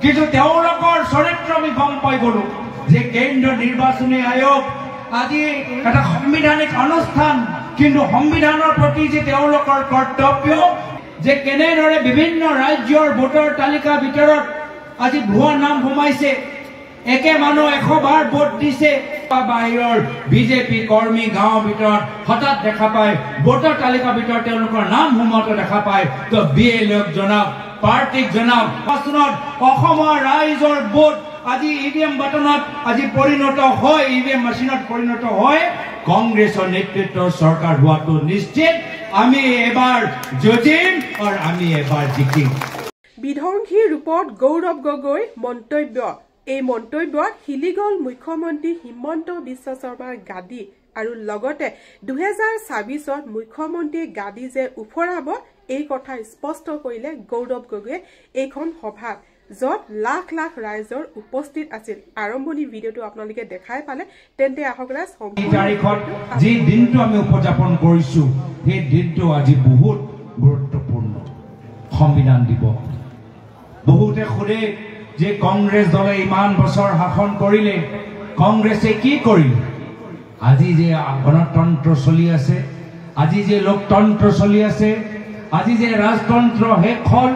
কিন্তু তেওঁলোকৰ চৰিত্ৰ আমি গম পাই গলো যে কেন্দ্ৰীয় নিৰ্বাচনী আয়োগ আজি এটা সাংবিধানিক অনুষ্ঠান, কিন্তু সংবিধানৰ প্ৰতি যে তেওঁলোকৰ কৰ্তব্য যে কেনেদৰে বিভিন্ন ৰাজ্যৰ ভোটৰ তালিকা ভিতৰত আজি ভুৱা নাম সোমাইছে, একে মানুহ 100 বাৰ ভোট দিছে, বাহিৰৰ বিজেপি কৰ্মী গাঁৱৰ ভিতৰত হঠাৎ দেখা পায় ভোটৰ তালিকাৰ ভিতৰত তেওঁলোকৰ নাম সোমোৱাটো দেখা পায়। তো BLOক জনাওক, পাৰ্টিক জনাওক, অসমৰ ৰাইজৰ ভোট আজি EVM বাটনত আজি পৰিণত হয়, EVM মেচিনত পৰিণত হয় কংগ্ৰেছৰ নেতৃত্বৰ চৰকাৰ হোৱাটো নিশ্চিত। আমি এবাৰ জিতিম আৰু আমি এবাৰ জিকিম। বিধ্বংসী ৰূপত গৌৰৱ গগৈ মন্তব্য। এই মন্তব্যত হিলি গল মুখ্যমন্ত্ৰী হিমন্ত বিশ্ব শৰ্মাৰ গাদী আৰু লগতে 2026ত মুখ্যমন্ত্ৰীৰ গাদী যে উফৰাব এই কথা স্পষ্ট কৰিলে গৌৰৱ গগৈয়ে এইখন সভাত, য'ত লাখ লাখ ৰাইজৰ উপস্থিত আছিল। আৰম্ভণি ভিডিঅ'টো আপোনালোকে দেখাই পালে, তেন্তে আহক ৰাইজ যি দিনটো আমি উদযাপন কৰিছো সেই দিনটো আজি বহুত গুৰুত্বপূৰ্ণ সংবিধান দিৱস। বহুতে সোধে যে কংগ্ৰেছ দলে ইমান বছৰ শাসন কৰিলে, কংগ্ৰেছে কি কৰিল? আজি যে গণতন্ত্ৰ চলি আছে, আজি যে লোকতন্ত্ৰ চলি আছে, আজি যে ৰাজতন্ত্ৰ শেষ হ'ল,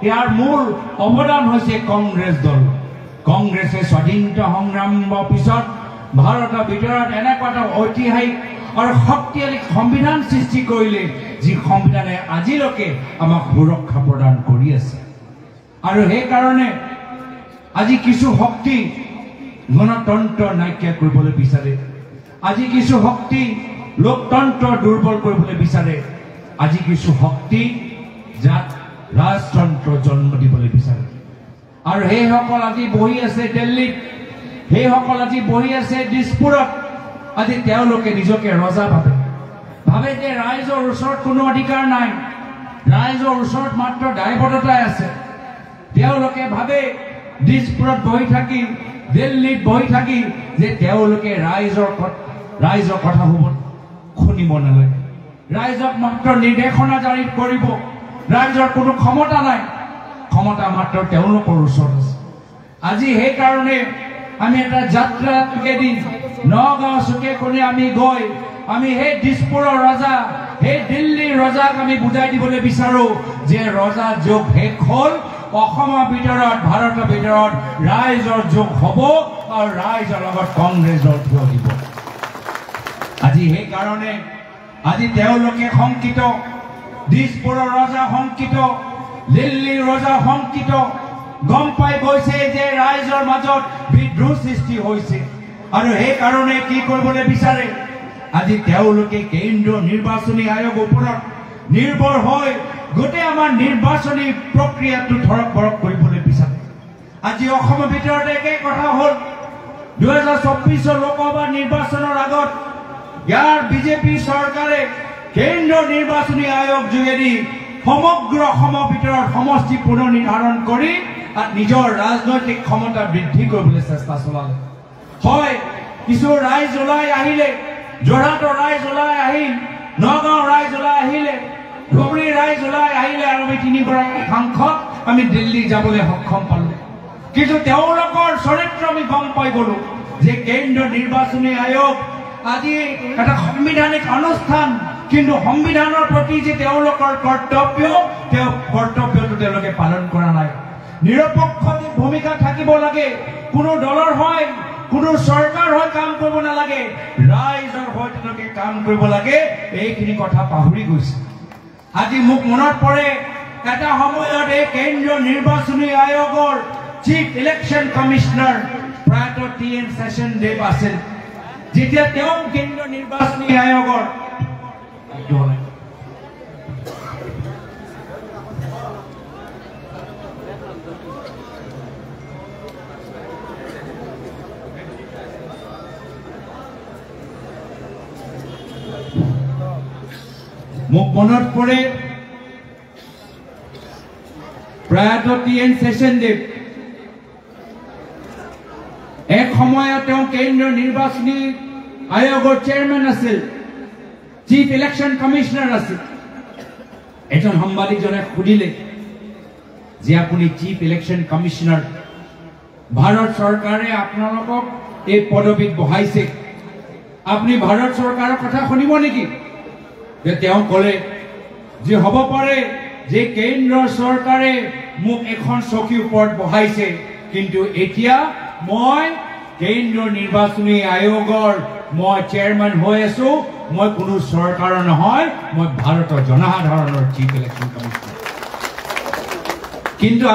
ইয়াৰ মূল অৱদান হৈছে কংগ্ৰেছ দল। কংগ্ৰেছে স্বাধীনতা সংগ্ৰামৰ পিছত ভাৰতৰ ভিতৰত এনেকুৱা এটা ঐতিহাসিক আৰু শক্তিশালী সংবিধান সৃষ্টি কৰিলে, যি সংবিধানে আজিলৈকে আমাক সুৰক্ষা প্ৰদান কৰি আছে। আৰু সেইকাৰণে আজি কিছু শক্তি গণতন্ত্ৰ নাইকিয়া কৰিবলৈ বিচাৰে, আজি কিছু শক্তি লোকতন্ত্ৰ দুৰ্বল কৰিবলৈ বিচাৰে, আজি কিছু শক্তি যাক ৰাজতন্ত্ৰ জন্ম দিবলৈ বিচাৰে। আৰু সেইসকল আজি বহি আছে দিল্লীত, সেইসকল আজি বহি আছে দিছপুৰত। আজি তেওঁলোকে নিজকে ৰজা ভাবে যে ৰাইজৰ ওচৰত কোনো অধিকাৰ নাই, ৰাইজৰ ওচৰত মাত্ৰ দায়বদ্ধতাই আছে। তেওঁলোকে ভাবে দিছপুৰত বহি থাকি, দিল্লীত বহি থাকি যে তেওঁলোকে ৰাইজৰ কথা শুনিব নালাগে, ৰাইজক মাত্ৰ নিৰ্দেশনা জাৰি কৰিব, ৰাইজৰ কোনো ক্ষমতা নাই, ক্ষমতা মাত্ৰ তেওঁলোকৰ ওচৰত আছে। আজি সেইকাৰণে আমি এটা যাত্ৰা যোগেদি নগাঁও চুকে কোণে আমি গৈ আমি সেই দিছপুৰৰ ৰজা, সেই দিল্লীৰ ৰজাক আমি বুজাই দিবলৈ বিচাৰো যে ৰজা যুগ শেষ হ'ল, অসমৰ ভিতৰত ভাৰতৰ ভিতৰত ৰাইজৰ যুগ হ'ব আৰু ৰাইজৰ লগত কংগ্ৰেছৰ থিয় দিব। আজি সেইকাৰণে আজি তেওঁলোকে শংকিত, দিছপুৰৰ ৰজা শংকিত, দিল্লীৰ ৰজা শংকিত, গম পাই গৈছে যে ৰাইজৰ মাজত বিদ্ৰোহ সৃষ্টি হৈছে। আৰু সেইকাৰণে কি কৰিবলৈ বিচাৰে, আজি তেওঁলোকে কেন্দ্ৰীয় নিৰ্বাচনী আয়োগৰ ওপৰত নিৰ্ভৰ হৈ গোটেই আমাৰ নিৰ্বাচনী প্ৰক্ৰিয়াটো ধৰক বৰক কৰিবলৈ বিচাৰে। আজি অসমৰ ভিতৰত একে কথা হ'ল, 2024 লোকসভা নিৰ্বাচনৰ আগত ইয়াৰ বিজেপি চৰকাৰে কেন্দ্ৰীয় নিৰ্বাচনী আয়োগ যোগেদি সমগ্ৰ অসমৰ ভিতৰত সমষ্টি পুনৰ নিৰ্ধাৰণ কৰি নিজৰ ৰাজনৈতিক ক্ষমতা বৃদ্ধি কৰিবলৈ চেষ্টা চলালে। হয়, কিছু ৰাইজ ওলাই আহিলে, যোৰহাটৰ ৰাইজ ওলাই আহিল, নগাঁও ৰাইজ ওলাই আহিলে, ধুবুৰী ৰাইজ ওলাই আহিলে, আৰু আমি 3গৰাকী সাংসদ আমি দিল্লী যাবলৈ সক্ষম পালো। কিন্তু তেওঁলোকৰ চৰিত্ৰ আমি গম পাই গলো যে কেন্দ্ৰীয় নিৰ্বাচনী আয়োগ আজি এটা সাংবিধানিক অনুষ্ঠান, কিন্তু সংবিধানৰ প্ৰতি যে তেওঁলোকৰ কৰ্তব্য, তেওঁ কৰ্তব্যটো তেওঁলোকে পালন কৰা নাই। নিৰপেক্ষ ভূমিকা থাকিব লাগে, কোনো দলৰ হয়, কোনো চৰকাৰ হৈ কাম কৰিব নালাগে, ৰাইজৰ হৈ তেওঁলোকে কাম কৰিব লাগে, এইখিনি কথা পাহৰি গৈছে। আজি মোক মনত পৰে এটা সময়ত এই কেন্দ্ৰীয় নিৰ্বাচনী আয়োগৰ চিফ ইলেকশ্যন কমিশনাৰ প্ৰয়াত TN শেষনদেৱ আছিল। যেতিয়া তেওঁ কেন্দ্ৰীয় নিৰ্বাচনী আয়োগৰ মোক মনত পৰে প্ৰয়াত TN শেষনদেৱ এক সময়ত তেওঁ কেন্দ্ৰীয় নিৰ্বাচনী আয়োগৰ চেয়াৰমেন আছিল, চিফ ইলেকশ্যন কমিশনাৰ আছিল। এজন সাংবাদিকজনে সুধিলে যে আপুনি চিফ ইলেকশ্যন কমিশনাৰ, ভাৰত চৰকাৰে আপোনালোকক এই পদবীত বহাইছে আপুনি ভাৰত চৰকাৰৰ কথা শুনিব নেকি যে তেওঁ ক'লে যে হ'ব পাৰে যে কেন্দ্ৰ চৰকাৰে মোক এখন চকীৰ ওপৰত বহাইছে কিন্তু এতিয়া মই কেন্দ্ৰ নিৰ্বাচনী আয়োগৰ মই চেয়াৰমেন হৈ আছো মই কোনো চৰকাৰৰ নহয় মই ভাৰতৰ জনসাধাৰণৰ চিফ ইলেকশ্যন কমিছনাৰ কিন্তু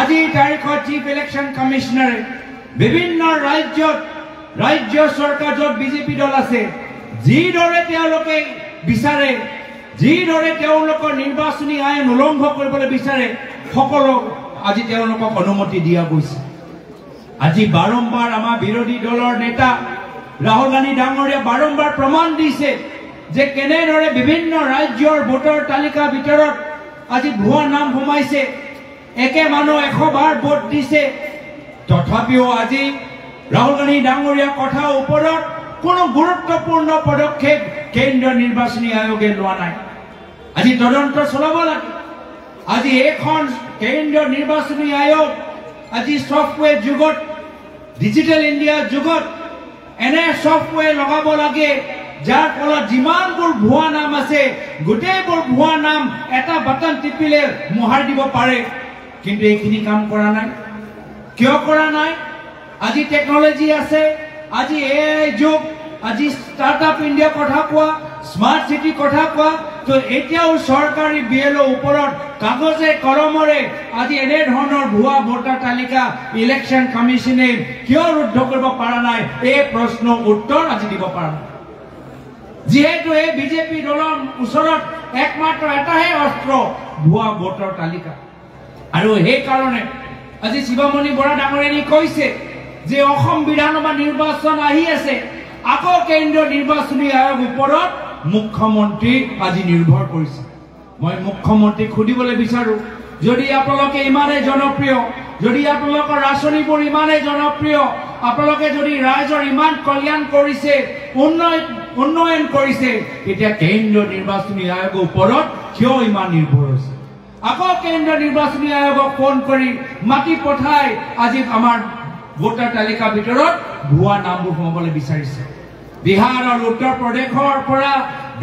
আজি তাৰিখত চিফ ইলেকশ্যন কমিছনাৰে বিভিন্ন ৰাজ্য চৰকাৰ য'ত বিজেপি দল আছে যিদৰে তেওঁলোকে বিচাৰে যিদৰে তেওঁলোকৰ নিৰ্বাচনী আইন উলংঘ কৰিবলৈ বিচাৰে সকলো আজি তেওঁলোকক অনুমতি দিয়া গৈছে আজি বাৰম্বাৰ আমাৰ বিৰোধী দলৰ নেতা ৰাহুল গান্ধী ডাঙৰীয়া বাৰম্বাৰ প্ৰমাণ দিছে যে কেনেদৰে বিভিন্ন ৰাজ্যৰ ভোটৰ তালিকাৰ ভিতৰত আজি ভুৱা নাম সোমাইছে একে মানুহ 100 বাৰ ভোট দিছে তথাপিও আজি ৰাহুল গান্ধী ডাঙৰীয়া কথাৰ ওপৰত কোনো গুৰুত্বপূৰ্ণ পদক্ষেপ কেন্দ্ৰীয় নিৰ্বাচনী আয়োগে লোৱা নাই আজি তদন্ত চলাব লাগে আজি এখন কেন্দ্ৰীয় নিৰ্বাচনী আয়োগ আজি সফটৱেৰ যুগত ডিজিটেল ইণ্ডিয়া যুগত এনে সফটৱেৰ লগাব লাগে যাৰ ফলত যিমানবোৰ ভুৱা নাম আছে গোটেইবোৰ ভুৱা নাম এটা বাটন টিপিলে মোহাৰ দিব পাৰে কিন্তু এইখিনি কাম কৰা নাই কিয় কৰা নাই আজি টেকনলজি আছে আজি এআই যুগ আজি ষ্টাৰ্টআপ ইণ্ডিয়া কথা কোৱা স্মাৰ্ট সিটি কথা কোৱা তো এতিয়াও চৰকাৰী বিএলঅ ওপৰত কাগজে কলমৰে আজি এনে ধৰণৰ ভুৱা ভোটাৰ তালিকা ইলেকশ্যন কমিছনে কিয় ৰুদ্ধ কৰিব পৰা নাই এই প্ৰশ্নৰ উত্তৰ আজি দিব পৰা নাই যিহেতু এই বিজেপি দলৰ ওচৰত একমাত্ৰ এটাহে অস্ত্ৰ ভুৱা ভোটাৰ তালিকা আৰু সেই কাৰণে আজি শিৱমণি বৰা ডাঙৰীয়াই কৈছে যে অসম বিধানসভা নিৰ্বাচন আহি আছে আকৌ কেন্দ্ৰীয় নিৰ্বাচনী আয়োগৰ ওপৰত মুখ্যমন্ত্ৰী আজি নিৰ্ভৰ কৰিছে মই মুখ্যমন্ত্ৰীক সুধিবলৈ বিচাৰো যদি আপোনালোকে ইমানে জনপ্ৰিয় যদি আপোনালোকৰ ৰাজনীতিবোৰ ইমানে জনপ্ৰিয় আপোনালোকে যদি ৰাইজৰ ইমান কল্যাণ কৰিছে উন্নয়ন কৰিছে এতিয়া কেন্দ্ৰীয় নিৰ্বাচনী আয়োগৰ ওপৰত কিয় ইমান নিৰ্ভৰ হৈছে আকৌ কেন্দ্ৰীয় নিৰ্বাচনী আয়োগক ফোন কৰি মাতি পঠাই আজি আমাৰ ভোটাৰ তালিকাৰ ভিতৰত ভুৱা নামবোৰ সোমাবলৈ বিচাৰিছে বিহাৰ আৰু উত্তৰ প্ৰদেশৰ পৰা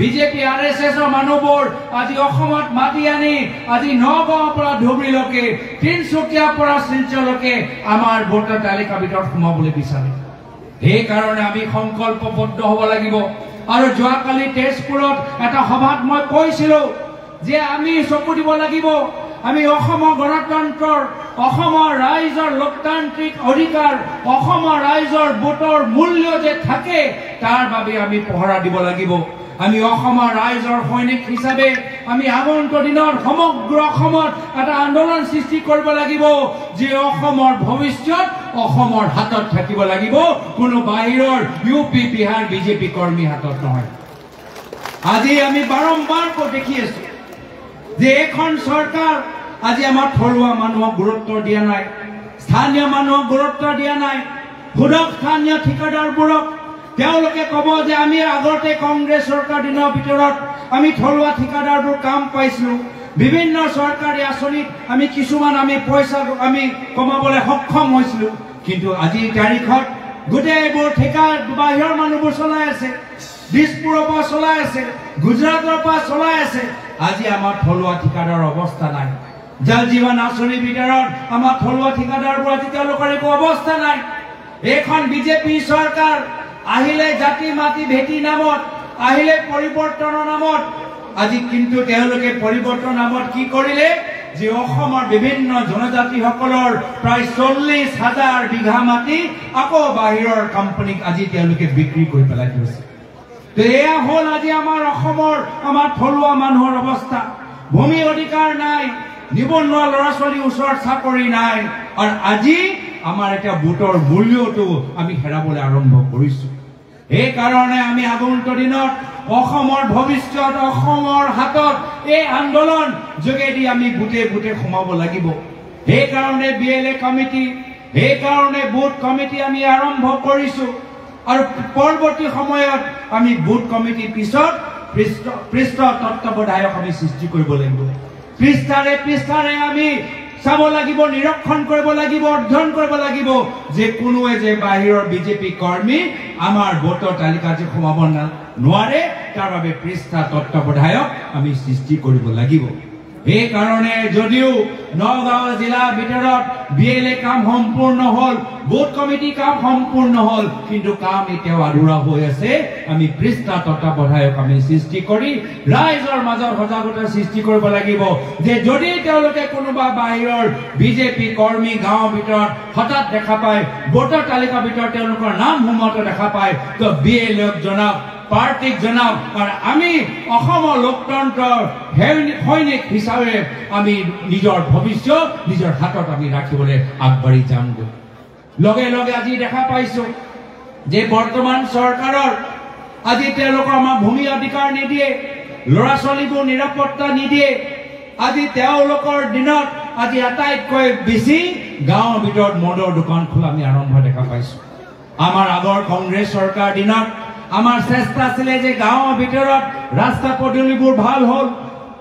বিজেপি আৰএছএছৰ মানুহবোৰ আজি অসমত মাতি আনি আজি নগাঁৱৰ পৰা ধুবুৰীলৈকে তিনচুকীয়াৰ পৰা শিলচৰলৈকে আমাৰ ভোটাৰ তালিকাৰ ভিতৰত সোমাবলৈ বিচাৰে সেইকাৰণে আমি সংকল্পবদ্ধ হ'ব লাগিব আৰু যোৱাকালি তেজপুৰত এটা সভাত মই কৈছিলো যে আমি চকু দিব লাগিব আমি অসমৰ গণতন্ত্ৰৰ অসমৰ ৰাইজৰ লোকতান্ত্ৰিক অধিকাৰ অসমৰ ৰাইজৰ ভোটৰ মূল্য যে থাকে তাৰ বাবে আমি পহৰা দিব লাগিব আমি অসমৰ ৰাইজৰ সৈনিক হিচাপে আমি আগন্তুক দিনত সমগ্ৰ অসমত এটা আন্দোলন সৃষ্টি কৰিব লাগিব যে অসমৰ ভৱিষ্যত অসমৰ হাতত থাকিব লাগিব কোনো বাহিৰৰ ইউপি বিহাৰ বিজেপি কৰ্মী হাতত নহয় আজি আমি বাৰম্বাৰ দেখি আছো যে এখন চৰকাৰ আজি আমাৰ থলুৱা মানুহক গুৰুত্ব দিয়া নাই স্থানীয় মানুহক গুৰুত্ব দিয়া নাই ভোটক স্থানীয় ঠিকাদাৰবোৰক তেওঁলোকে ক'ব যে আমি আগতে কংগ্ৰেছ চৰকাৰ দিনৰ ভিতৰত আমি থলুৱা ঠিকাদাৰবোৰ কাম পাইছিলো বিভিন্ন চৰকাৰী আঁচনিত আমি কিছুমান আমি পইচা আমি কমাবলৈ সক্ষম হৈছিলো কিন্তু আজিৰ তাৰিখত গোটেইবোৰ ঠিকা বাহিৰৰ মানুহবোৰ চলাই আছে দিছপুৰৰ পৰা চলাই আছে গুজৰাটৰ পৰা চলাই আছে আজি আমাৰ থলুৱা ঠিকাদাৰৰ অৱস্থা নাই জল জীৱন আঁচনিৰ ভিতৰত আমাৰ থলুৱা ঠিকাদাৰবোৰ আজি তেওঁলোকৰ একো অৱস্থা নাই এইখন বিজেপি চৰকাৰ আহিলে জাতি মাটি ভেটি নামত আহিলে পৰিৱৰ্তনৰ নামত আজি কিন্তু তেওঁলোকে পৰিৱৰ্তনৰ নামত কি কৰিলে যে অসমৰ বিভিন্ন জনজাতিসকলৰ প্ৰায় 40,000 বিঘা মাটি আকৌ বাহিৰৰ কোম্পানীক আজি তেওঁলোকে বিক্ৰী কৰি পেলাই দিছে এয়া হ'ল আজি আমাৰ অসমৰ আমাৰ থলুৱা মানুহৰ অৱস্থা ভূমি অধিকাৰ নাই নিবনুৱা ল'ৰা ছোৱালীৰ ওচৰত চাকৰি নাই আৰু আজি আমাৰ এটা ভোটৰ মূল্যটো আমি হেৰাবলৈ আৰম্ভ কৰিছো সেইকাৰণে আমি আগন্তুক দিনত অসমৰ ভৱিষ্যত অসমৰ হাতত এই আন্দোলন যোগেদি আমি ভোটে ভোটে সোমাব লাগিব সেইকাৰণে বিএলএ কমিটি সেইকাৰণে বুথ কমিটি আমি আৰম্ভ কৰিছো আৰু পৰৱৰ্তী সময়ত আমি বুথ কমিটিৰ পিছত পৃষ্ঠ তত্ত্বাৱধায়ক আমি সৃষ্টি কৰিব লাগিব পৃষ্ঠাৰে আমি চাব লাগিব, নিৰীক্ষণ কৰিব লাগিব, অধ্যয়ন কৰিব লাগিব যে কোনোৱে যে বাহিৰৰ বিজেপি কৰ্মী আমাৰ ভোটৰ তালিকাত যে সোমাব নোৱাৰে, তাৰ বাবে পৃষ্ঠা তত্ত্বাৱধায়ক আমি সৃষ্টি কৰিব লাগিব। এই কাৰণে যদিও নগাঁও জিলাৰ ভিতৰত BLA কাম সম্পূৰ্ণ হল, বুথ কমিটি কাম সম্পূৰ্ণ হল, কিন্তু কাম এতিয়াও আধৰুৱা হৈ আছে। আমি পৃষ্ঠা তত্ত্বাৱধায়ক আমি সৃষ্টি কৰি ৰাইজৰ মাজত সজাগতা সৃষ্টি কৰিব লাগিব যে যদি তেওঁলোকে কোনোবা বাহিৰৰ বিজেপি কৰ্মী গাঁৱৰ ভিতৰত হঠাৎ দেখা পায়, ভোটৰ তালিকাৰ ভিতৰত তেওঁলোকৰ নাম সোমোৱাটো দেখা পায়, তো BLA জনাওক, পাৰ্টিক জনাওক, আৰু আমি অসমৰ লোকতন্ত্ৰৰ সৈনিক হিচাপে আমি নিজৰ ভৱিষ্যত নিজৰ হাতত আমি ৰাখিবলৈ আগবাঢ়ি যামগৈ। লগে লগে আজি দেখা পাইছো যে বৰ্তমান চৰকাৰৰ আজি তেওঁলোকৰ আমাক ভূমি অধিকাৰ নিদিয়ে, ল'ৰা ছোৱালীবোৰ নিৰাপত্তা নিদিয়ে। আজি তেওঁলোকৰ দিনত আজি আটাইতকৈ বেছি গাঁৱৰ ভিতৰত মদৰ দোকান খোলা আমি আৰম্ভ দেখা পাইছো। আমাৰ আগৰ কংগ্ৰেছ চৰকাৰ দিনত আমাৰ চেষ্টা আছিলে যে গাঁৱৰ ভিতৰত ৰাস্তা পদূলিবোৰ ভাল হল,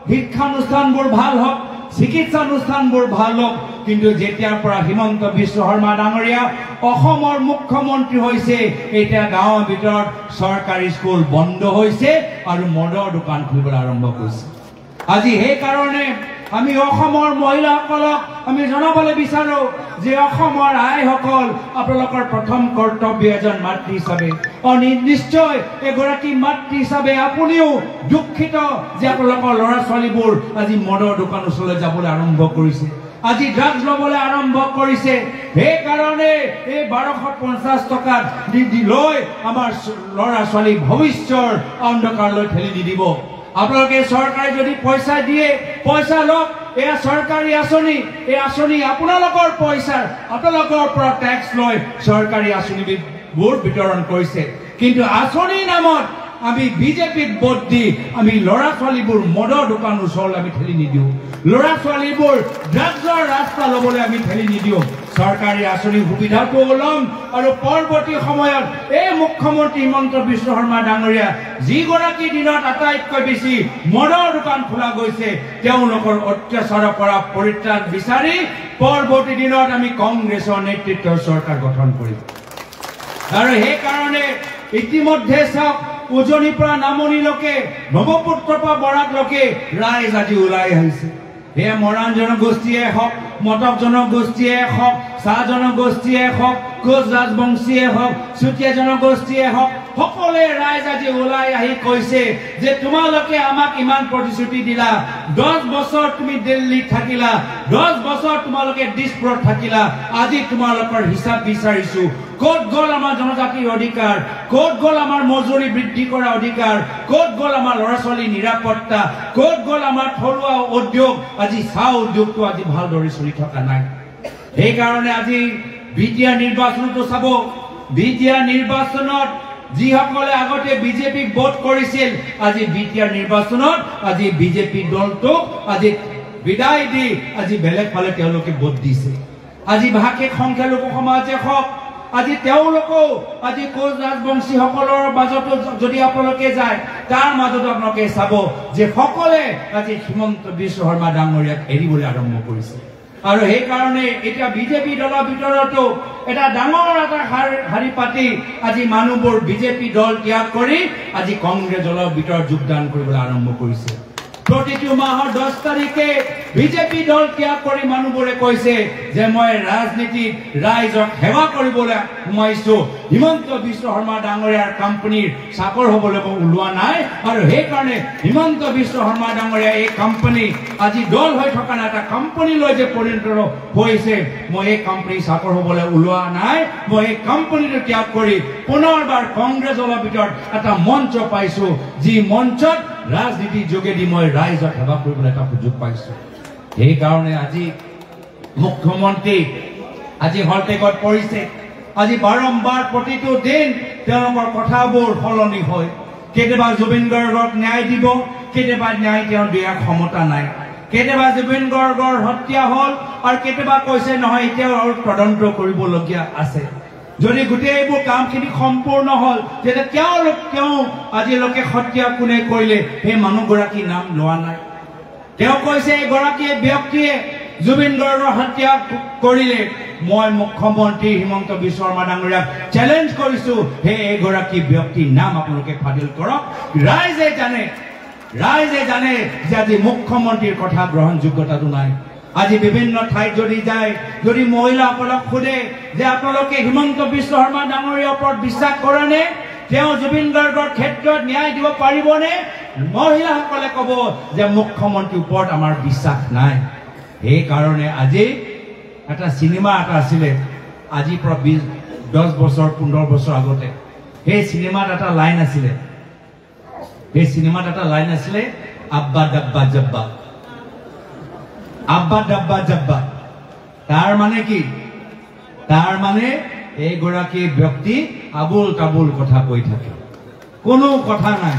শিক্ষানুষ্ঠানবোৰ ভাল হওক, চিকিৎসানুষ্ঠানবোৰ ভাল হওক, কিন্তু যেতিয়াৰ পৰা হিমন্ত বিশ্ব শৰ্মা ডাঙৰীয়া অসমৰ মুখ্যমন্ত্ৰী হৈছে, এতিয়া গাঁৱৰ ভিতৰত চৰকাৰী স্কুল বন্ধ হৈছে আৰু মদৰ দোকান খুলিবলৈ আৰম্ভ কৰিছে। আজি সেইকাৰণে আমি অসমৰ মহিলাসকলক আমি জনাবলৈ বিচাৰো যে অসমৰ আইসকল আপোনালোকৰ প্ৰথম কৰ্তব্য এজন মাতৃ হিচাপে, নিশ্চয় এগৰাকী মাতৃ হিচাপে আপুনিও দুখিত যে আপোনালোকৰ ল'ৰা ছোৱালীবোৰ আজি মদৰ দোকান ওচৰলৈ যাবলৈ আৰম্ভ কৰিছে, আজি ড্ৰাগছ ল'বলৈ আৰম্ভ কৰিছে। সেইকাৰণে এই 1250 টকাত লৈ আমাৰ ল'ৰা ছোৱালী ভৱিষ্যতৰ অন্ধকাৰলৈ ঠেলি নিদিব। আপোনালোকে চৰকাৰে যদি পইচা দিয়ে, পইচা লওক, এয়া চৰকাৰী আঁচনি, এই আঁচনি আপোনালোকৰ পইচা, আপোনালোকৰ পৰা টেক্স লৈ চৰকাৰী আঁচনিবোৰ বিতৰণ কৰিছে, কিন্তু আঁচনিৰ নামত আমি বিজেপিক ভোট দি আমি ল'ৰা ছোৱালীবোৰ মদৰ দোকান ওচৰলৈ আমি ঠেলি নিদিওঁ, ল'ৰা ছোৱালীবোৰ ড্ৰাগছৰ ৰাস্তা ল'বলৈ আমি ঠেলি নিদিওঁ। চৰকাৰী আঁচনিৰ সুবিধাটো ল'ম আৰু পৰৱৰ্তী সময়ত এই মুখ্যমন্ত্ৰী হিমন্ত বিশ্ব শৰ্মা ডাঙৰীয়া যিগৰাকী দিনত আটাইতকৈ বেছি মদৰ দোকান খোলা গৈছে, তেওঁলোকৰ অত্যাচাৰৰ পৰা পৰিত্ৰাণ বিচাৰি পৰৱৰ্তী দিনত আমি কংগ্ৰেছৰ নেতৃত্বৰ চৰকাৰ গঠন কৰিম। আৰু সেইকাৰণে ইতিমধ্যে চাওক, উজনিৰ পৰা নামনিলৈকে, ব্ৰহ্মপুত্ৰৰ পৰা বৰাকলৈকে ৰাইজ আজি ওলাই আহিছে। সেয়া মৰাণ জনগোষ্ঠীয়ে হওক, মটক জনগোষ্ঠীয়ে হওক, চাহ জনগোষ্ঠীয়ে হওক, কোচ ৰাজবংশীয়ে হওক, চুতীয়া জনগোষ্ঠীয়ে হওক, সকলোৱে ৰাইজ আজি ওলাই আহি কৈছে যে তোমালোকে আমাক ইমান প্ৰতিশ্ৰুতি দিলা, 10 বছৰ তুমি দিল্লীত থাকিলা, 10 বছৰ তোমালোকে দিছপুৰত থাকিলা, আজি তোমালোকৰ হিচাপ বিচাৰিছো। ক'ত গ'ল আমাৰ জনজাতিৰ অধিকাৰ? ক'ত গ'ল আমাৰ মজুৰি বৃদ্ধি কৰা অধিকাৰ? ক'ত গ'ল আমাৰ ল'ৰা ছোৱালীৰ নিৰাপত্তা? ক'ত গ'ল আমাৰ থলুৱা উদ্যোগ? আজি চাহ উদ্যোগটো আজি ভালদৰে চলি থকা নাই। সেইকাৰণে আজি বিটিয়া নিৰ্বাচনটো চাব, বিটিয়া নিৰ্বাচনত যিসকলে আগতে বিজেপিক ভোট কৰিছিল, আজি বিটিয়া নিৰ্বাচনত আজি বিজেপি দলটোক আজি বিদায় দি আজি বেলেগ ফালে তেওঁলোকে ভোট দিছে। আজি ভাষিক সংখ্যালঘু সমাজে হওক, আজি তেওঁলোকেও আজি কোচ ৰাজবংশীসকলৰ মাজতো যদি আপোনালোকে যায়, তাৰ মাজতো আপোনালোকে চাব যে সকলে আজি হিমন্ত বিশ্ব শৰ্মা ডাঙৰীয়াক এৰিবলৈ আৰম্ভ কৰিছে। আৰু সেইকাৰণে এতিয়া বিজেপি দলৰ ভিতৰতো এটা ডাঙৰ এটা শাৰী পাতি আজি মানুহবোৰ বিজেপি দল ত্যাগ কৰি আজি কংগ্ৰেছ দলৰ ভিতৰত যোগদান কৰিবলৈ আৰম্ভ কৰিছে। প্ৰতিটো মাহৰ 10 তাৰিখে বিজেপি দল ত্যাগ কৰি মানুহবোৰে কৈছে যে মই ৰাজনীতিত ৰাইজক সেৱা কৰিবলৈ সোমাইছো, হিমন্ত বিশ্ব শৰ্মা ডাঙৰীয়াৰ কোম্পানীৰ চাকৰ হ'বলৈ ওলোৱা নাই। আৰু সেইকাৰণে হিমন্ত বিশ্ব শৰ্মা ডাঙৰীয়া এই কোম্পানী আজি দল হৈ থকা নাই, এটা কোম্পানীলৈ যে পৰিণত হৈছে, মই এই কোম্পানী চাকৰ হ'বলৈ ওলোৱা নাই, মই এই কোম্পানীটো ত্যাগ কৰি পুনৰবাৰ কংগ্ৰেছ দলৰ ভিতৰত এটা মঞ্চ পাইছো, যি মঞ্চত ৰাজনীতিৰ যোগেদি মই ৰাইজক সেৱা কৰিবলৈ এটা সুযোগ পাইছো। সেইকাৰণে আজি মুখ্যমন্ত্ৰী আজি হলটেকত পৰিছে। আজি বাৰম্বাৰ প্ৰতিটো দিন তেওঁলোকৰ কথাবোৰ সলনি হয়। কেতিয়াবা জুবিন গাৰ্গক ন্যায় দিব, কেতিয়াবা ন্যায় তেওঁ দিয়াৰ ক্ষমতা নাই। কেতিয়াবা জুবিন গাৰ্গৰ হত্যা হ'ল আৰু কেতিয়াবা কৈছে নহয় এতিয়াও আৰু তদন্ত কৰিবলগীয়া আছে। যদি গোটেইবোৰ কামখিনি সম্পূৰ্ণ হ'ল, তেতিয়া তেওঁ আজিলৈকে হত্যা কোনে কৰিলে সেই মানুহগৰাকীৰ নাম লোৱা নাই। তেওঁ কৈছে এগৰাকী ব্যক্তিয়ে জুবিন গাৰ্গৰ হত্যা কৰিলে মই মুখ্যমন্ত্ৰী হিমন্ত বিশ্ব শৰ্মা ডাঙৰীয়াক চ্যালেঞ্জ কৰিছো হে এগৰাকী ব্যক্তিৰ নাম আপোনালোকে ফাদিল কৰক ৰাইজে জানে যে আজি মুখ্যমন্ত্ৰীৰ কথা গ্ৰহণযোগ্যতাটো নাই আজি বিভিন্ন ঠাইত যদি যায় যদি মহিলাসকলক সোধে যে আপোনালোকে হিমন্ত বিশ্ব শৰ্মা ডাঙৰীয়াৰ ওপৰত বিশ্বাস কৰেনে তেওঁ জুবিন গাৰ্গৰ ক্ষেত্ৰত ন্যায় দিব পাৰিবনে মহিলাসকলে ক'ব যে মুখ্যমন্ত্ৰীৰ ওপৰত আমাৰ বিশ্বাস নাই এই কাৰণে আজি এটা সিনেমা এটা আছিলে আজি পৰা 10 বছৰ 15 বছৰ আগতে এই সিনেমাত এটা লাইন আছিলে আব্বা ডাব্বা জব্বা আব্বা ডাব্বা জব্বা তাৰ মানে কি তাৰ মানে এইগৰাকী ব্যক্তি আবুল তাবুল কথা কৈ থাকে কোনো কথা নাই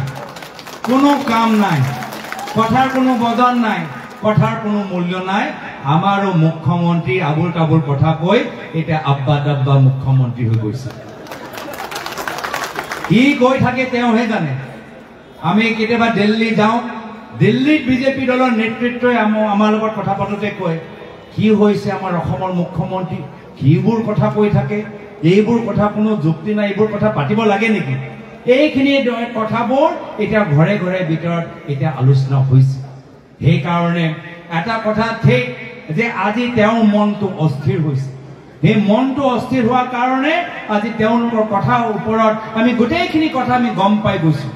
কোনো কাম নাই কথাৰ কোনো বজন নাই কথাৰ কোনো মূল্য নাই আমাৰো মুখ্যমন্ত্ৰী আবুল তাবুল কথা কৈ এটা আব্বা ডাব্বা মুখ্যমন্ত্ৰী হৈ গৈছে কি কৈ থাকে তেওঁহে জানে আমি কেতিয়াবা দিল্লী যাওঁ দিল্লীত বিজেপি দলৰ নেতৃত্বই আমাৰ লগত কথা পাতোতে কয় কি হৈছে আমাৰ অসমৰ মুখ্যমন্ত্ৰী কিবোৰ কথা কৈ থাকে এইবোৰ কথা কোনো যুক্তি নাই এইবোৰ কথা পাতিব লাগে নেকি এইখিনি কথাবোৰ এতিয়া ঘৰে ঘৰে ভিতৰত এতিয়া আলোচনা হৈছে সেই কাৰণে এটা কথা ঠিক যে আজি তেওঁৰ মনটো অস্থিৰ হৈছে এই মনটো অস্থিৰ হোৱাৰ কাৰণে আজি তেওঁলোকৰ কথাৰ ওপৰত আমি গোটেইখিনি কথা আমি গম পাই গৈছো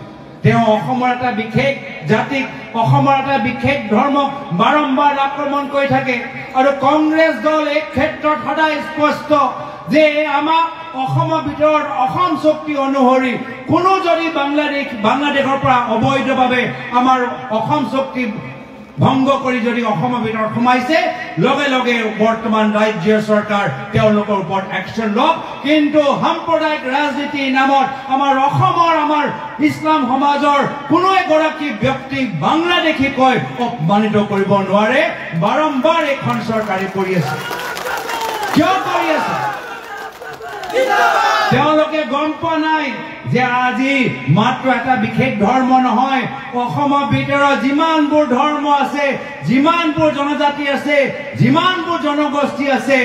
তেওঁ অসমৰ এটা বিশেষ জাতিক অসমৰ এটা বিশেষ ধৰ্মক বাৰম্বাৰ আক্ৰমণ কৰি থাকে আৰু কংগ্ৰেছ দল এই ক্ষেত্ৰত সদায় স্পষ্ট যে আমাক অসমৰ ভিতৰত অসম চুক্তি অনুসৰি কোনো যদি বাংলাদেশৰ পৰা অবৈধভাৱে আমাৰ অসম চুক্তি ভংগ কৰি যদি অসমৰ ভিতৰত সোমাইছে লগে লগে বৰ্তমান ৰাজ্যৰ চৰকাৰ তেওঁলোকৰ ওপৰত একশ্যন লওক কিন্তু সাম্প্ৰদায়িক ৰাজনীতিৰ নামত আমাৰ অসমৰ আমাৰ ইছলাম সমাজৰ কোনো এগৰাকী ব্যক্তিক বাংলাদেশী কৈ অপমানিত কৰিব নোৱাৰে বাৰম্বাৰ এখন চৰকাৰে কৰি আছে কিয় কৰি আছে তেওঁলোকে গম পোৱা নাই যে আজি মাত্ৰ এটা বিশেষ ধৰ্ম নহয় অসমৰ ভিতৰত যিমানবোৰ ধৰ্ম আছে যিমানবোৰ জনজাতি আছে যিমানবোৰ জনগোষ্ঠী আছে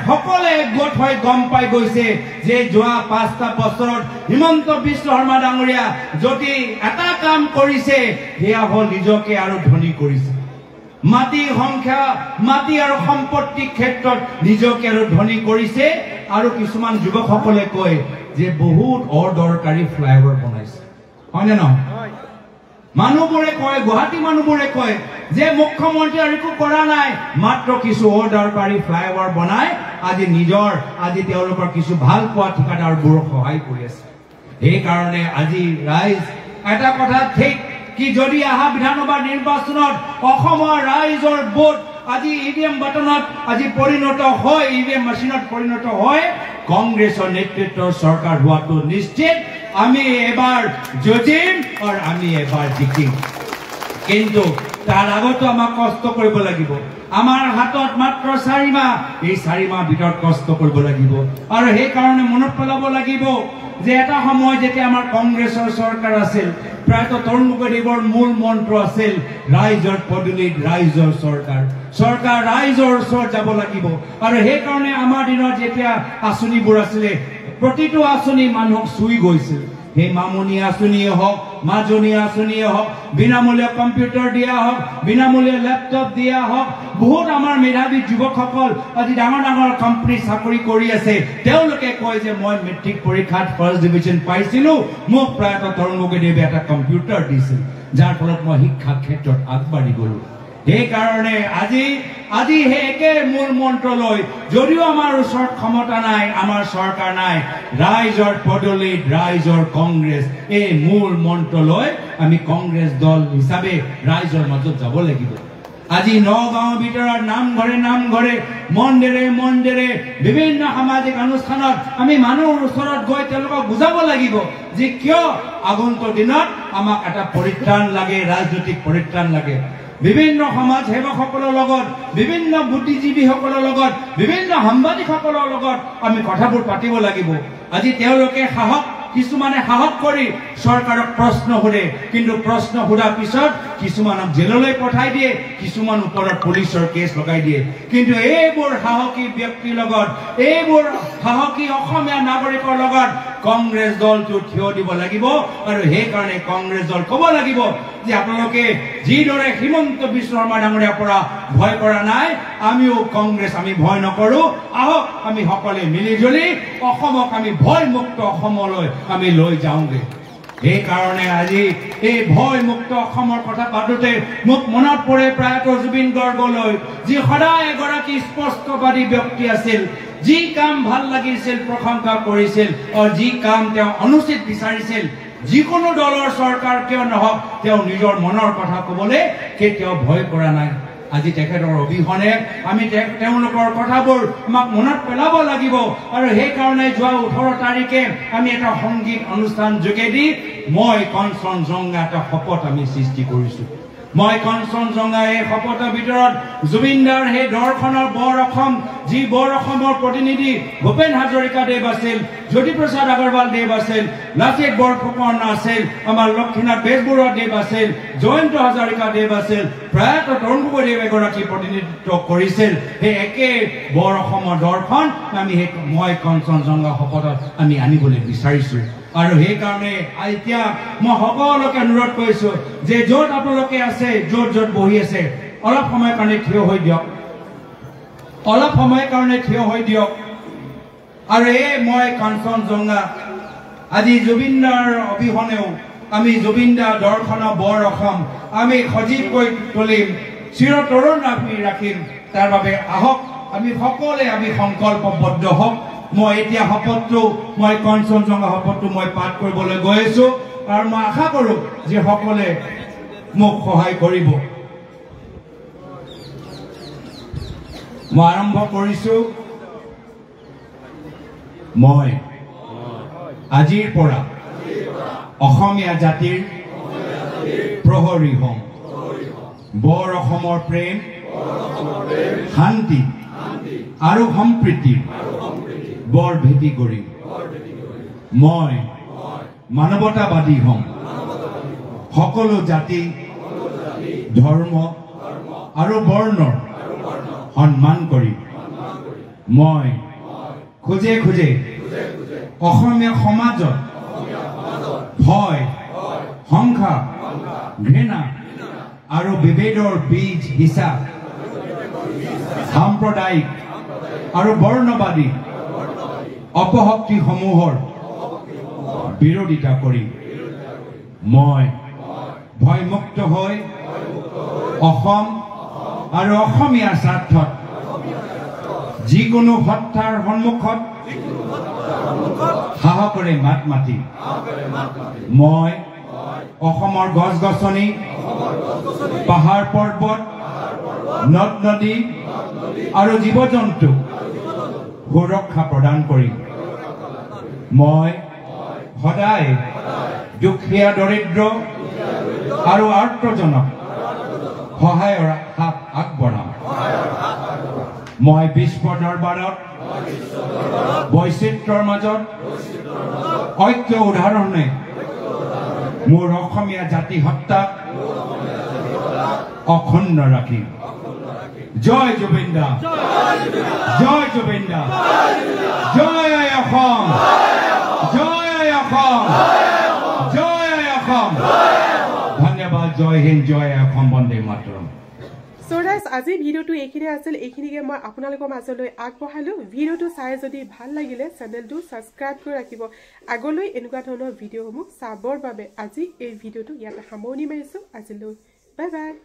সকলে একগোট হৈ গম পাই গৈছে যে যোৱা 5টা বছৰত হিমন্ত বিশ্ব শৰ্মা ডাঙৰীয়া যদি এটা কাম কৰিছে সেয়া হ'ল নিজকে আৰু ধনী কৰিছে মাটি সংখ্যা মাটি আৰু সম্পত্তিৰ ক্ষেত্ৰত নিজকে আৰু ধনী কৰিছে আৰু কিছুমান যুৱকসকলে কয় যে বহুত অদৰকাৰী ফ্লাইঅভাৰ বনাইছে হয় নে নহয় মানুহবোৰে কয় গুৱাহাটী মানুহবোৰে কয় যে মুখ্যমন্ত্ৰী আৰু একো কৰা নাই মাত্ৰ কিছু অদৰকাৰী ফ্লাইঅভাৰ বনাই আজি তেওঁলোকৰ কিছু ভাল পোৱা ঠিকাদাৰবোৰক সহায় কৰি আছে এই কাৰণে আজি ৰাইজ এটা কথা ঠিক কি যদি আহা বিধানসভা নিৰ্বাচনত অসমৰ ৰাইজৰ ভোট আজি ইভিএম বাটনত আজি পৰিণত হয় ইভিএম মেচিনত পৰিণত হয় কংগ্ৰেছৰ নেতৃত্বৰ চৰকাৰ হোৱাটো নিশ্চিত আমি এবাৰ জিতিম আৰু আমি এবাৰ জিকিম কিন্তু তাৰ আগতো আমাক কষ্ট কৰিব লাগিব আমাৰ হাতত মাত্ৰ 4 মাহ এই 4 মাহ ভিতৰত কষ্ট কৰিব লাগিব আৰু সেই কাৰণে মনত পেলাব লাগিব যে এটা সময় যেতিয়া আমাৰ কংগ্ৰেছৰ চৰকাৰ আছিল প্ৰায়তো তৰুণ গগৈদেৱৰ মূল মন্ত্ৰ আছিল ৰাইজৰ পদূলিত ৰাইজৰ চৰকাৰ ৰাইজৰ ওচৰত যাব লাগিব আৰু সেই কাৰণে আমাৰ দিনত যেতিয়া আঁচনিবোৰ আছিলে প্ৰতিটো আঁচনি মানুহক চুই গৈছিল সেই মামনি আঁচনিয়ে হওক মাজনী আঁচনিয়ে হওক বিনামূলীয়া কম্পিউটাৰ দিয়া হওক বিনামূলীয়া লেপটপ দিয়া হওক বহুত আমাৰ মেধাৱী যুৱকসকল আজি ডাঙৰ ডাঙৰ কোম্পানী চাকৰি কৰি আছে তেওঁলোকে কয় যে মই মেট্ৰিক পৰীক্ষাত ফাৰ্ষ্ট ডিভিজন পাইছিলো মোক প্ৰায়তো তৰুণ গগৈদেৱে এটা কম্পিউটাৰ দিছিল যাৰ ফলত মই শিক্ষা ক্ষেত্ৰত আগবাঢ়ি গলো এই কাৰণে আজি হে একে মূল মন্ত্ৰ লৈ যদিও আমাৰ ওচৰত ক্ষমতা নাই আমাৰ চৰকাৰ নাই ৰাইজৰ পদূলিত ৰাইজৰ কংগ্ৰেছ এই মূল মন্ত্ৰ লৈ আমি কংগ্ৰেছ দল হিচাপে ৰাইজৰ মাজত যাব লাগিব আজি নগাঁৱৰ ভিতৰত নামঘৰে মন্দিৰে বিভিন্ন সামাজিক অনুষ্ঠানত আমি মানুহৰ ওচৰত গৈ তেওঁলোকক বুজাব লাগিব যে কিয় আগন্তুক দিনত আমাক এটা পৰিত্ৰাণ লাগে ৰাজনৈতিক পৰিত্ৰাণ লাগে বিভিন্ন সমাজ সেৱকসকলৰ লগত বিভিন্ন বুদ্ধিজীৱীসকলৰ লগত বিভিন্ন সাংবাদিকসকলৰ লগত আমি কথাবোৰ পাতিব লাগিব আজি তেওঁলোকে সাহস কিছুমানে সাহস কৰি চৰকাৰক প্ৰশ্ন সোধে কিন্তু প্ৰশ্ন সোধাৰ পিছত কিছুমানক জেললৈ পঠাই দিয়ে কিছুমান ওপৰত পুলিচৰ কেছ লগাই দিয়ে কিন্তু এইবোৰ সাহসী ব্যক্তিৰ লগত এইবোৰ সাহসী অসমীয়া নাগৰিকৰ লগত কংগ্ৰেছ দলটো থিয় দিব লাগিব আৰু সেই কাৰণে কংগ্ৰেছ দল ক'ব লাগিব যে আপোনালোকে যিদৰে হিমন্ত বিশ্ব শৰ্মা ডাঙৰীয়াৰ পৰা ভয় কৰা নাই আমিও কংগ্ৰেছ আমি ভয় নকৰো আহক আমি সকলোৱে মিলিজুলি অসমক আমি ভয়মুক্ত অসমলৈ আমি লৈ যাওঁগে এই কাৰণে আজি এই ভয়মুক্ত অসমৰ কথা পাতোতে মোক মনত পৰে প্ৰায়ত জুবিন গাৰ্গলৈ যি সদায় এগৰাকী স্পষ্টবাদী ব্যক্তি আছিল যি কাম ভাল লাগিছিল প্ৰশংসা কৰিছিল আৰু যি কাম তেওঁ অনুচিত বিচাৰিছিল যিকোনো দলৰ চৰকাৰ কিয় নহওক তেওঁ নিজৰ মনৰ কথা ক'বলৈ কেতিয়াও ভয় কৰা নাই আজি তেখেতৰ অবিহনে আমি তেওঁলোকৰ কথাবোৰ আমাক মনত পেলাব লাগিব আৰু সেই কাৰণে যোৱা 18 তাৰিখে আমি এটা সংগীত অনুষ্ঠান যোগেদি মই কঞ্চনজংঘা এটা শপত আমি সৃষ্টি কৰিছো মই কঞ্চনজংঘা এই শপতৰ ভিতৰত জুবিনদাৰ সেই দৰ্শনৰ বৰ অসম যি বৰ অসমৰ প্ৰতিনিধি ভূপেন হাজৰিকা দেৱ আছিল জ্যোতিপ্ৰসাদ আগৰৱাল দেৱ আছিল লাচিত বৰফুকন আছিল আমাৰ লক্ষ্মীনাথ বেজবৰুৱা দেৱ আছিল জয়ন্ত হাজৰিকা দেৱ আছিল প্ৰায়ত তৰুণ গগৈ দেৱ এগৰাকী প্ৰতিনিধিত্ব কৰিছিল সেই একে বৰ অসমৰ দৰ্শন আমি সেই মই কঞ্চনজংঘা শপতত আমি আনিবলৈ বিচাৰিছো আৰু সেই কাৰণে এতিয়া মই সকলোকে অনুৰোধ কৰিছো যে য'ত আপোনালোকে আছে য'ত বহি আছে অলপ সময় কাৰণে থিয় হৈ দিয়ক অলপ সময় কাৰণে থিয় হৈ দিয়ক আৰু এই মই কঞ্চনজংঘা আজি জুবিনদাৰ অবিহনেও আমি জুবিনদাৰ দৰ্শনৰ বৰ অসম আমি সজীৱকৈ তুলিম চিৰতৰুণ আমি ৰাখিম তাৰ বাবে আহক আমি সকলোৱে আমি সংকল্পবদ্ধ হওক মই এতিয়া শপতটো মই কঞ্চনজংঘা শপতটো মই পাঠ কৰিবলৈ গৈ আছো আৰু মই আশা কৰো যে সকলোৱে মোক সহায় কৰিব মই আৰম্ভ কৰিছো মই আজিৰ পৰা অসমীয়া জাতিৰ প্ৰহৰী হম বৰ অসমৰ প্ৰেম শান্তি আৰু সম্প্ৰীতিৰ বৰ ভেটি কৰিম মই মানৱতাবাদী হম সকলো জাতি ধৰ্ম আৰু বৰ্ণৰ সন্মান কৰিম মই খুজে খুজে অসমীয়া সমাজত ভয় সংখ্যা ঘৃণা আৰু বিভেদৰ বীজ হিচাপ সাম্প্ৰদায়িক আৰু বৰ্ণবাদী অপশক্তিসমূহৰ বিৰোধিতা কৰিম মই ভয়মুক্ত হৈ অসম আৰু অসমীয়াৰ স্বাৰ্থত যিকোনো হত্যাৰ সন্মুখত সাহসেৰে মাত মাতিম মই অসমৰ গছ গছনি পাহাৰ পৰ্বত নদ নদী আৰু জীৱ জন্তু সুৰক্ষা প্ৰদান কৰিম মই সদায় দুখীয়া দৰিদ্ৰ আৰু আৰ্তজনক সহায়ৰ হাত আগবঢ়াম মই বিশ্ব দৰবাৰত বৈচিত্ৰৰ মাজত ঐক্য উদাহৰণে মোৰ অসমীয়া জাতি সত্তাক অখণ্ড ৰাখিম জয় জুবিনদা জয় জুবিনদা জয় অসম জয় অসম জয় অসম ধন্যবাদ জয় হিন্দ জয় অসম বন্দে মাতৰম সৰাজ আজি ভিডিঅ'টো এইখিনি আছিল এইখিনিকে মই আপোনালোকৰ মাজলৈ আগবঢ়ালো ভিডিঅ'টো চাই যদি ভাল লাগিলে চেনেলটো সাবস্ক্ৰাইব কৰি ৰাখিব আগলৈ এনেকুৱা ধৰণৰ ভিডিঅ'সমূহ চাবৰ বাবে আজি এই ভিডিঅ'টো ইয়াত সামৰণি মাৰিছো আজিলৈ বাই বাই